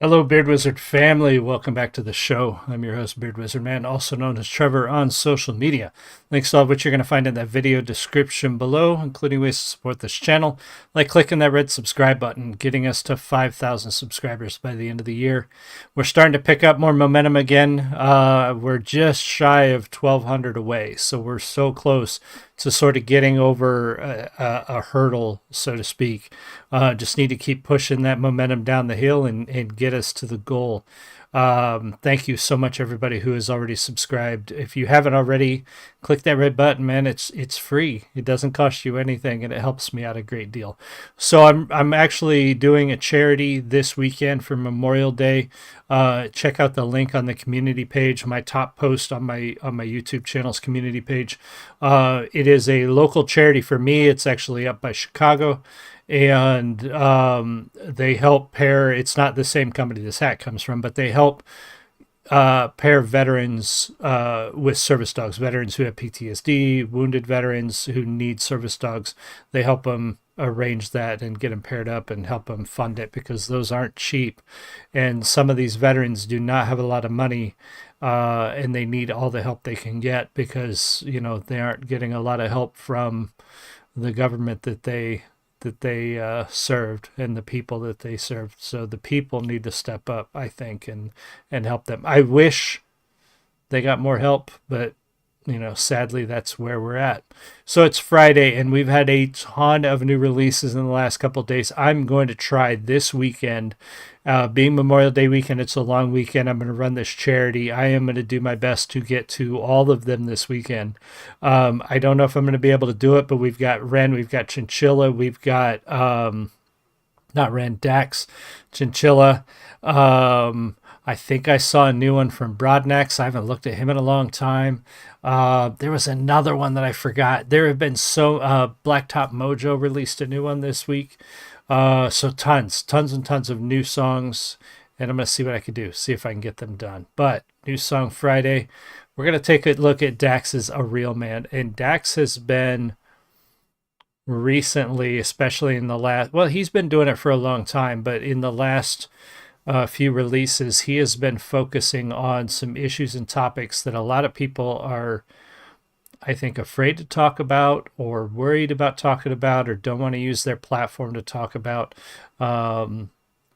Hello, Beard Wizard family. Welcome back to the show. I'm your host, Beard Wizard Man, also known as Trevor on social media. Links to all of which you're going to find in that video description below, including ways to support this channel, like clicking that red subscribe button, getting us to 5,000 subscribers by the end of the year. We're starting to pick up more momentum again. We're just shy of 1,200 away, so we're so close to sort of getting over a hurdle, so to speak. Just need to keep pushing that momentum down the hill and get us to the goal. Thank you so much, everybody who has already subscribed. If you haven't already, click that red button, man. It's free. It doesn't cost you anything, and it helps me out a great deal. So I'm actually doing a charity this weekend for Memorial Day. Check out the link on the community page. My top post on my YouTube channel's community page. It is a local charity for me. It's actually up by Chicago. And they help pair. It's not the same company this hat comes from, but they help pair veterans with service dogs. Veterans who have PTSD, wounded veterans who need service dogs. They help them arrange that and get them paired up and help them fund it, because those aren't cheap. And some of these veterans do not have a lot of money, and they need all the help they can get, because they aren't getting a lot of help from the government that they served and the people that they served. So the people need to step up, I think, and help them. I wish they got more help, but sadly, that's where we're at. So it's Friday, and we've had a ton of new releases in the last couple of days. I'm going to try this weekend, being Memorial Day weekend, it's a long weekend. I'm going to run this charity. I am going to do my best to get to all of them this weekend. I don't know if I'm going to be able to do it, but we've got Ren, we've got Chinchilla, we've got, not Ren, Dax, Chinchilla. I think I saw a new one from Broadnax. I haven't looked at him in a long time. There was another one that I forgot. There have been Blacktop Mojo released a new one this week. So tons and tons of new songs, and I'm going to see what I can do, see if I can get them done. But New Song Friday, we're going to take a look at Dax's A Real Man. And Dax has been recently, especially in the last, well, he's been doing it for a long time, but in the last few releases, he has been focusing on some issues and topics that a lot of people are, I think, afraid to talk about, or worried about talking about, or don't want to use their platform to talk about. And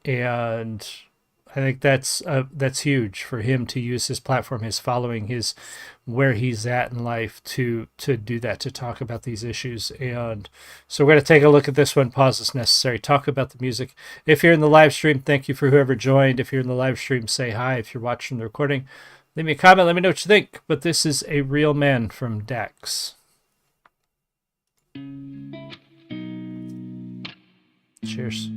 I think that's huge for him to use his platform, his following, his where he's at in life to do that, to talk about these issues. And so we're going to take a look at this one, pause as necessary, talk about the music. If you're in the live stream, thank you for whoever joined. If you're in the live stream, say hi. If you're watching the recording, leave me a comment. Let me know what you think. But this is A Real Man from Dax. Cheers.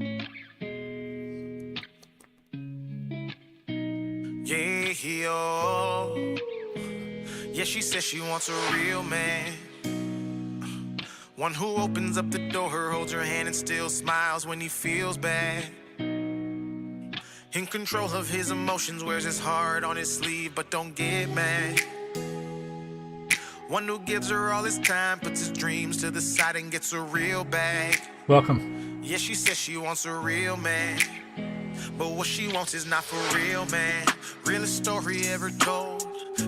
Yeah, yo. Yeah, she says she wants a real man. One who opens up the door, holds her hand and still smiles when he feels bad. In control of his emotions, wears his heart on his sleeve, but don't get mad. One who gives her all his time, puts his dreams to the side and gets a real bag. Welcome. Yeah, she says she wants a real man, but what she wants is not for real, man. Realest story ever told.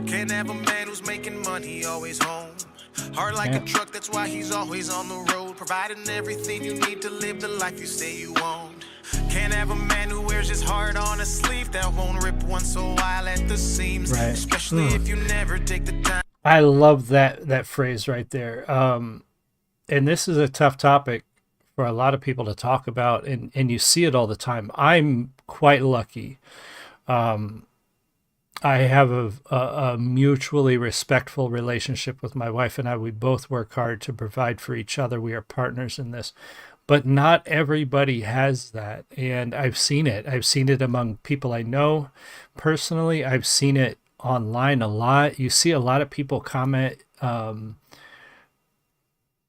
Can't have a man who's making money always home. Hard like a truck, that's why he's always on the road, providing everything you need to live the life you say you want. Can't have a man who wears his heart on a sleeve that won't rip once a while at the seams, right. Especially if you never take the time. I love that phrase right there. And this is a tough topic for a lot of people to talk about, and you see it all the time. I'm quite lucky. I have a mutually respectful relationship with my wife and I. We both work hard to provide for each other. We are partners in this, but not everybody has that. And I've seen it. I've seen it among people I know personally. I've seen it online a lot. You see a lot of people comment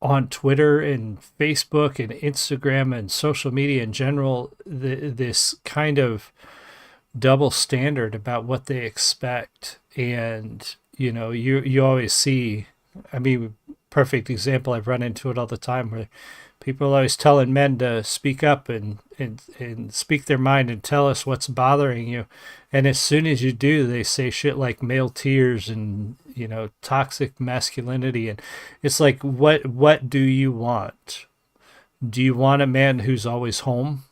on Twitter and Facebook and Instagram and social media in general, this kind of double standard about what they expect. And you always see, I mean, perfect example, I've run into it all the time, where People are always telling men to speak up and speak their mind and tell us what's bothering you. And as soon as you do, they say shit like male tears and, you know, toxic masculinity. And it's like, what do you want? Do you want a man who's always home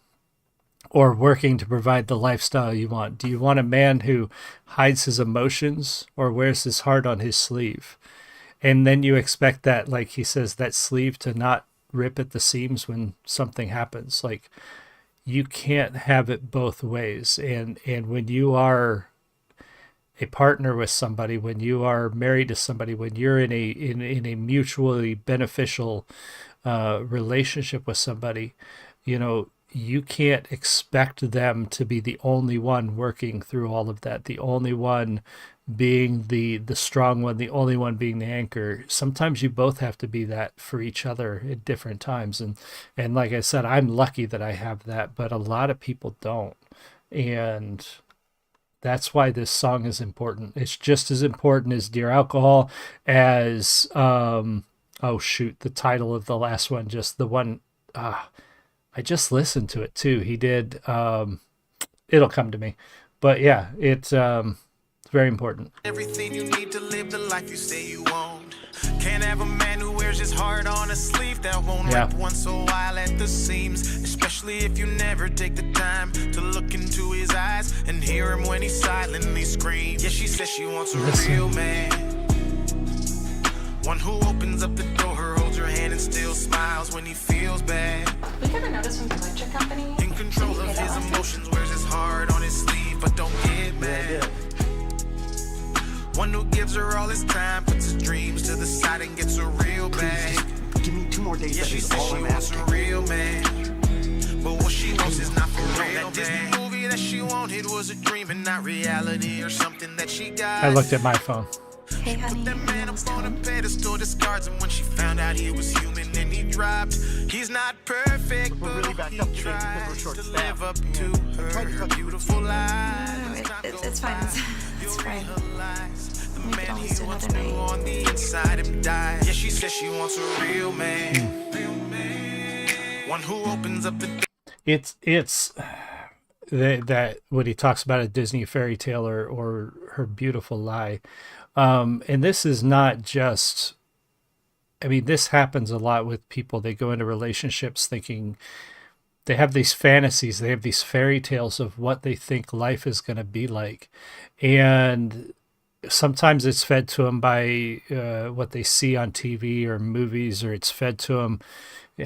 or working to provide the lifestyle you want? Do you want a man who hides his emotions or wears his heart on his sleeve? And then you expect that, like he says, that sleeve to not rip at the seams when something happens. Like, you can't have it both ways. And when you are a partner with somebody, when you are married to somebody, when you're in a mutually beneficial relationship with somebody, you know, you can't expect them to be the only one working through all of that, the only one being the strong one, the only one being the anchor. Sometimes you both have to be that for each other at different times. And like I said, I'm lucky that I have that, but a lot of people don't. And that's why this song is important. It's just as important as Dear Alcohol, as the title of the last one, just the one, I just listened to it too. He did, It'll Come to Me. But yeah, it's very important. Everything you need to live the life you say you won't. Can't have a man who wears his heart on a sleeve that won't rip once a while at the seams. Especially if you never take the time to look into his eyes and hear him when he silently screams. Yeah, she says she wants a real man, one who opens up the door, holds her hand and still smiles when he feels bad. We got a notice from the electric company. In control of his emotions, wears his heart on his sleeve, but don't get mad. One who gives her all his time, puts his dreams to the side and gets a real bag. Give me 2 more days. Yeah, she says she wants a real man, but what she wants is not for real. That Disney movie that she wanted was a dream and not reality, or something that she got. I looked at my phone. Hey, honey, That man almost up on a home. pedestal discards him when she found out he was human and he dropped. He's not perfect, We're but really backed he up today because we're tries to short-staffed. live up to her beautiful lies. No, it's fine. It's fine. The We man can always he do wants another to night. on the inside him dies. Yeah, she says she wants a real man, one who opens up the door. It's that what he talks about, a Disney fairy tale or Her Beautiful Lie. And this is not just, I mean, this happens a lot with people. They go into relationships thinking they have these fantasies, they have these fairy tales of what they think life is going to be like. And sometimes it's fed to them by what they see on TV or movies, or it's fed to them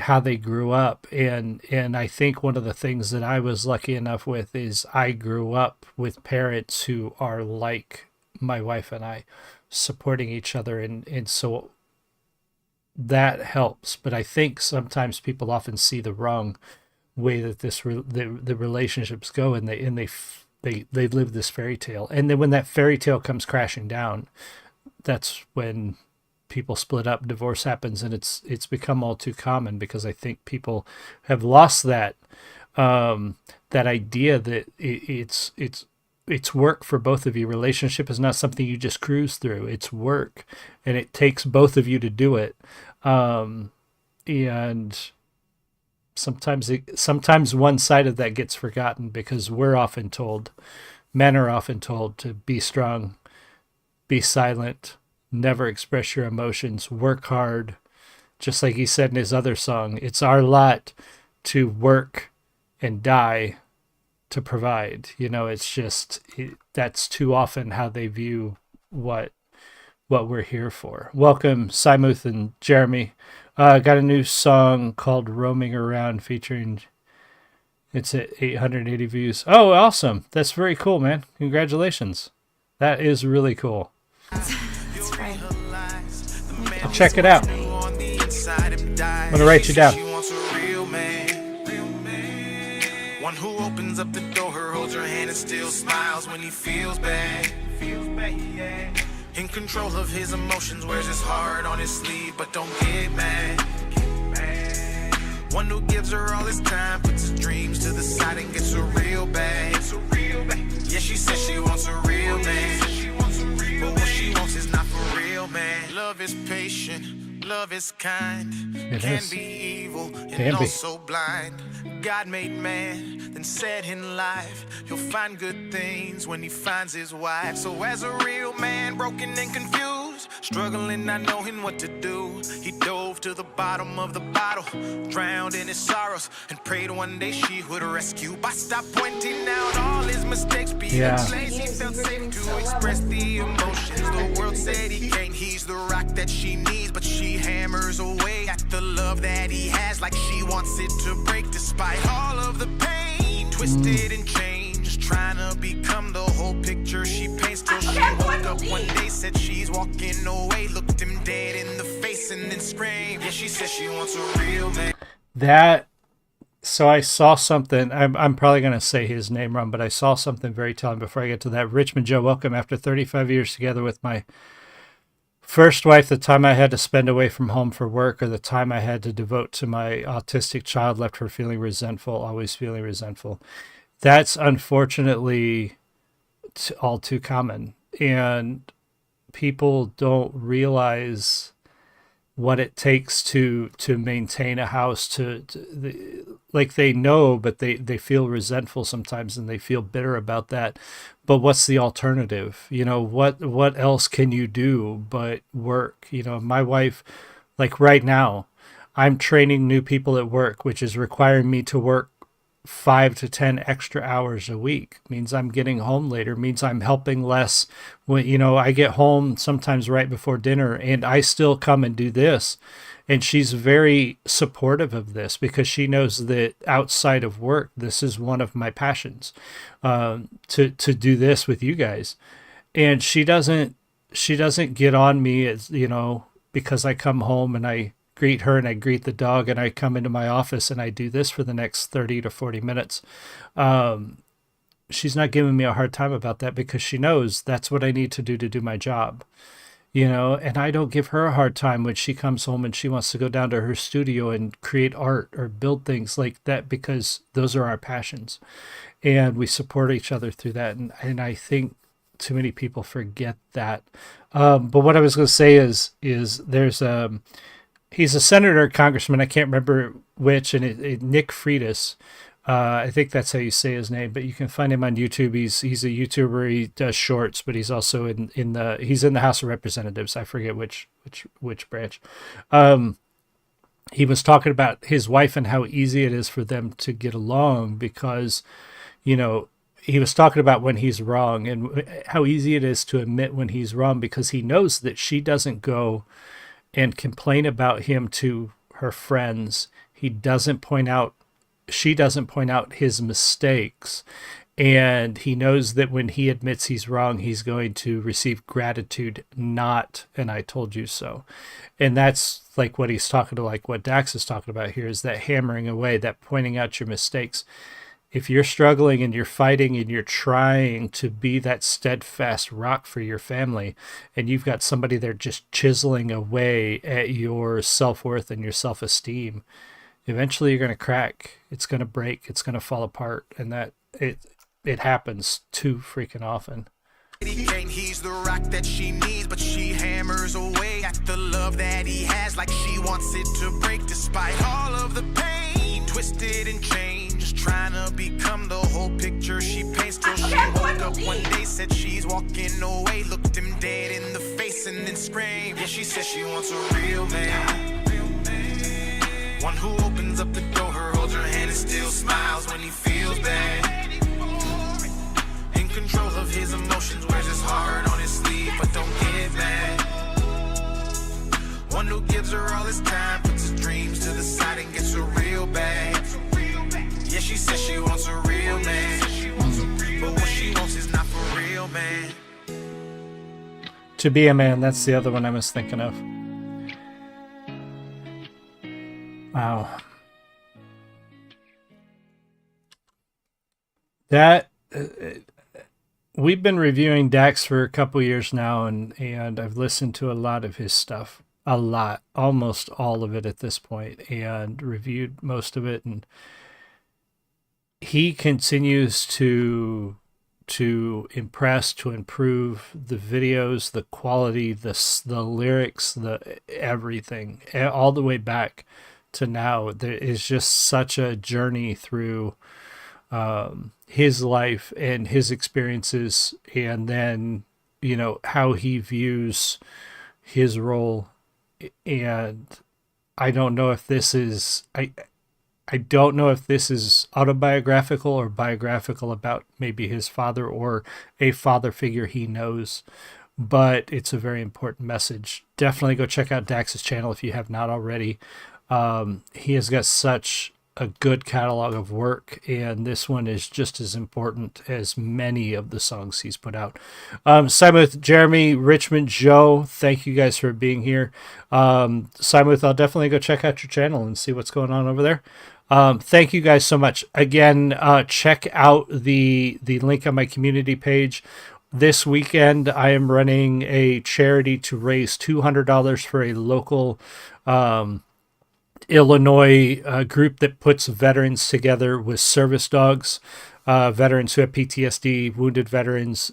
how they grew up. And I think one of the things that I was lucky enough with is I grew up with parents who are like my wife and I, supporting each other. And so that helps. But I think sometimes people often see the wrong way that the relationships go, and they live this fairy tale. And then when that fairy tale comes crashing down, that's when people split up, divorce happens, and it's become all too common, because I think people have lost that idea that it's work for both of you. Relationship is not something you just cruise through. It's work, and it takes both of you to do it. And sometimes one side of that gets forgotten, because men are often told to be strong, be silent, never express your emotions, work hard. Just like he said in his other song, it's our lot to work and die to provide. You know, it's just, that's too often how they view what we're here for. Welcome, Simuth and Jeremy. Got a new song called Roaming Around featuring, it's at 880 views. Oh, awesome. That's very cool, man. Congratulations. That is really cool. It's fine. I'll check it out. On the inside him dies. I'm gonna write you down. She wants a real man, one who opens up the door, holds her hand and still smiles when he feels bad. In control of his emotions, wears his heart on his sleeve, but don't get mad. One who gives her all his time, puts his dreams to the side and gets a real bag. Yeah, she says she wants a real man, but what she wants is not for real, man. Love is patient, Love is kind, It can is. be evil, Can and be. also blind. God made man, then said in life, he'll find good things when he finds his wife. So as a real man, broken and confused, struggling not knowing what to do, he dove to the bottom of the bottle, drowned in his sorrows, and prayed one day she would rescue. By stop pointing out all his mistakes, being Yeah. lazy, he felt safe to express the emotions. The world said he can't, he's the rock that she needs, but she hammers away at the love that he has, like she wants it to break. Despite all of the pain, twisted and changed, trying to become the whole picture she paints. Till she woke up one day, said she's walking away, looked him dead in the face and then screamed. Yeah, she says she wants a real man. So I saw something. I'm probably going to say his name wrong, but I saw something very telling before I get to that. Richmond Joe, welcome. After 35 years together with my first wife, the time I had to spend away from home for work or the time I had to devote to my autistic child left her feeling resentful, always feeling resentful. That's unfortunately all too common. And people don't realize what it takes to maintain a house, like they know, but they feel resentful sometimes and they feel bitter about that. But what's the alternative? What else can you do but work? My wife, like right now, I'm training new people at work, which is requiring me to work 5 to 10 extra hours a week. Means I'm getting home later, means I'm helping less when I get home sometimes right before dinner, and I still come and do this. And she's very supportive of this because she knows that outside of work, this is one of my passions, to do this with you guys. And she doesn't get on me as because I come home and I greet her and I greet the dog and I come into my office and I do this for the next 30 to 40 minutes. She's not giving me a hard time about that because she knows that's what I need to do my job. And I don't give her a hard time when she comes home and she wants to go down to her studio and create art or build things like that, because those are our passions and we support each other through that. And I think too many people forget that. But what I was going to say is there's he's a senator, congressman, I can't remember which, and Nick Freitas. I think that's how you say his name, but you can find him on YouTube. He's a YouTuber. He does shorts, but he's also he's in the House of Representatives. I forget which branch. He was talking about his wife and how easy it is for them to get along because, he was talking about when he's wrong and how easy it is to admit when he's wrong, because he knows that she doesn't go and complain about him to her friends. She doesn't point out his mistakes. And he knows that when he admits he's wrong, he's going to receive gratitude, not "and I told you so." And that's like what he's talking to, like what Dax is talking about here, is that hammering away, that pointing out your mistakes. If you're struggling and you're fighting and you're trying to be that steadfast rock for your family, and you've got somebody there just chiseling away at your self-worth and your self-esteem, eventually you're going to crack. It's going to break. It's going to fall apart. And that it happens too freaking often. He's the rock that she needs, but she hammers away at the love that he has, like she wants it to break. Despite all of the pain, twisted and changed, trying to become the whole picture she paints. Till she woke up one day, said she's walking away, looked him dead in the face and then screamed. Yeah, she says she wants a real man, one who opens up the door, holds her hand and still smiles when he feels bad. In control of his emotions, wears his heart on his sleeve, but don't get mad. One who gives her all his time, puts his dreams to the side and gets a real bag. Yeah, she says she wants a real man, but what she wants is not for real, man. To Be a Man, that's the other one I was thinking of. Wow. That we've been reviewing Dax for a couple years now, and I've listened to a lot of his stuff. A lot, almost all of it at this point, and reviewed most of it. And he continues to to impress, to improve the videos, the quality, the lyrics, the everything, all the way back to now. There is just such a journey through his life and his experiences, and then how he views his role. And I don't know if this is I don't know if this is autobiographical or biographical about maybe his father or a father figure he knows, but it's a very important message. Definitely go check out Dax's channel if you have not already. He has got such a good catalog of work, and this one is just as important as many of the songs he's put out. Simuth, Jeremy, Richmond, Joe, thank you guys for being here. Simuth, I'll definitely go check out your channel and see what's going on over there. Thank you guys so much. Again, check out the link on my community page. This weekend, I am running a charity to raise $200 for a local Illinois group that puts veterans together with service dogs, veterans who have PTSD, wounded veterans,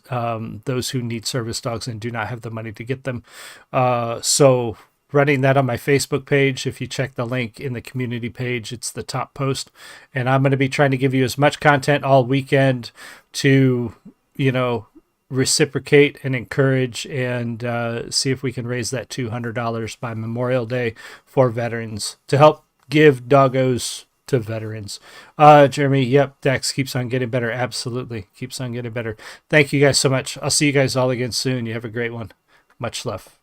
those who need service dogs and do not have the money to get them. So running that on my Facebook page. If you check the link in the community page, it's the top post. And I'm going to be trying to give you as much content all weekend to, reciprocate and encourage and see if we can raise that $200 by Memorial Day for veterans to help give doggos to veterans. Jeremy, yep, Dax keeps on getting better. Absolutely. Keeps on getting better. Thank you guys so much. I'll see you guys all again soon. You have a great one. Much love.